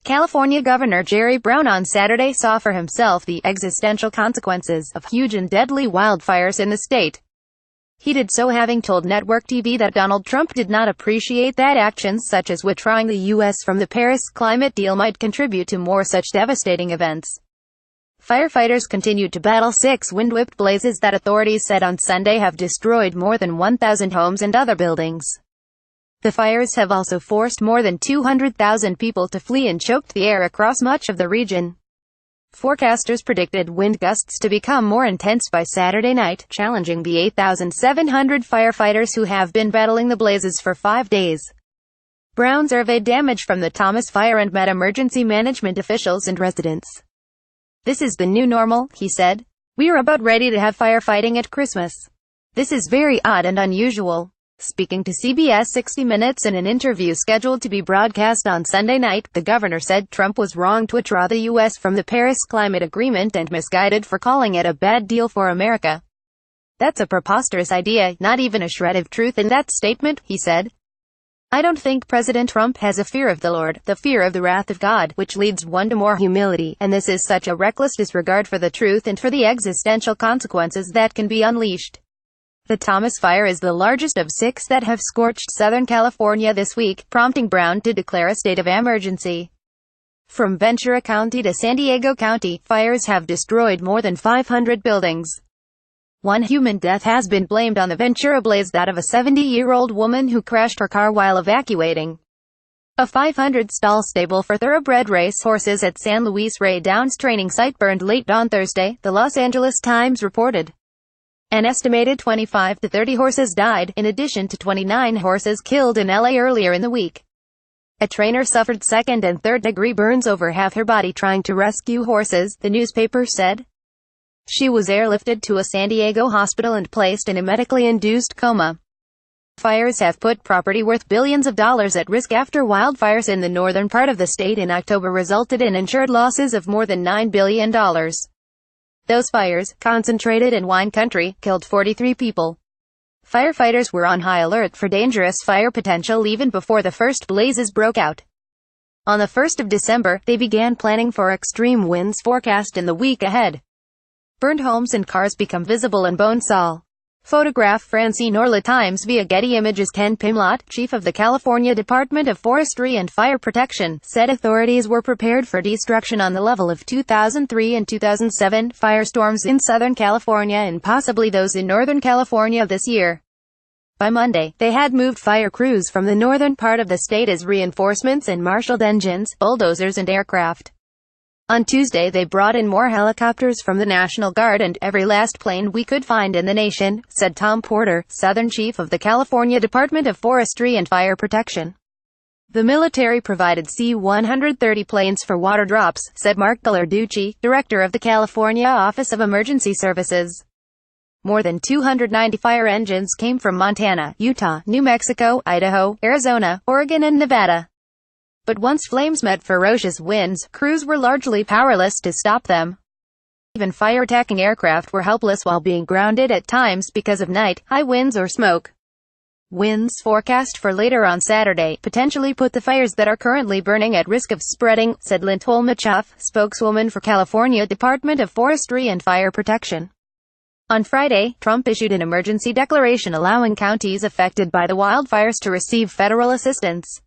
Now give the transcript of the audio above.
California Governor Jerry Brown on Saturday saw for himself the existential consequences of huge and deadly wildfires in the state. He did so having told network TV that Donald Trump did not appreciate that actions such as withdrawing the U.S. from the Paris climate deal might contribute to more such devastating events. Firefighters continued to battle 6 wind-whipped blazes that authorities said on Sunday have destroyed more than 1,000 homes and other buildings. The fires have also forced more than 200,000 people to flee and choked the air across much of the region. Forecasters predicted wind gusts to become more intense by Saturday night, challenging the 8,700 firefighters who have been battling the blazes for 5 days. Brown surveyed damage from the Thomas Fire and met emergency management officials and residents. "This is the new normal," he said. "We are about ready to have firefighting at Christmas. This is very odd and unusual." Speaking to CBS 60 Minutes in an interview scheduled to be broadcast on Sunday night, the governor said Trump was wrong to withdraw the U.S. from the Paris Climate Agreement and misguided for calling it a bad deal for America. "That's a preposterous idea, not even a shred of truth in that statement," he said. "I don't think President Trump has a fear of the Lord, the fear of the wrath of God, which leads one to more humility, and this is such a reckless disregard for the truth and for the existential consequences that can be unleashed." The Thomas Fire is the largest of 6 that have scorched Southern California this week, prompting Brown to declare a state of emergency. From Ventura County to San Diego County, fires have destroyed more than 500 buildings. One human death has been blamed on the Ventura blaze, that of a 70-year-old woman who crashed her car while evacuating. A 500-stall stable for thoroughbred race horses at San Luis Rey Downs training site burned late on Thursday, the Los Angeles Times reported. An estimated 25 to 30 horses died, in addition to 29 horses killed in LA earlier in the week. A trainer suffered second- and third-degree burns over half her body trying to rescue horses, the newspaper said. She was airlifted to a San Diego hospital and placed in a medically induced coma. Fires have put property worth billions of dollars at risk after wildfires in the northern part of the state in October resulted in insured losses of more than $9 billion. Those fires, concentrated in wine country, killed 43 people. Firefighters were on high alert for dangerous fire potential even before the first blazes broke out. On the 1st of December, they began planning for extreme winds forecast in the week ahead. Burned homes and cars become visible in Bonesall. Photograph Francine Orla Times via Getty Images. Ken Pimlott, chief of the California Department of Forestry and Fire Protection, said authorities were prepared for destruction on the level of 2003 and 2007 firestorms in Southern California and possibly those in Northern California this year. By Monday, they had moved fire crews from the northern part of the state as reinforcements and marshaled engines, bulldozers and aircraft. On Tuesday they brought in more helicopters from the National Guard and every last plane we could find in the nation, said Tom Porter, Southern chief of the California Department of Forestry and Fire Protection. The military provided C-130 planes for water drops, said Mark Gallarducci, director of the California Office of Emergency Services. More than 290 fire engines came from Montana, Utah, New Mexico, Idaho, Arizona, Oregon and Nevada. But once flames met ferocious winds, crews were largely powerless to stop them. Even fire-attacking aircraft were helpless while being grounded at times because of night-high winds or smoke. Winds forecast for later on Saturday potentially put the fires that are currently burning at risk of spreading, said Lynn Tolmachoff, spokeswoman for California Department of Forestry and Fire Protection. On Friday, Trump issued an emergency declaration allowing counties affected by the wildfires to receive federal assistance.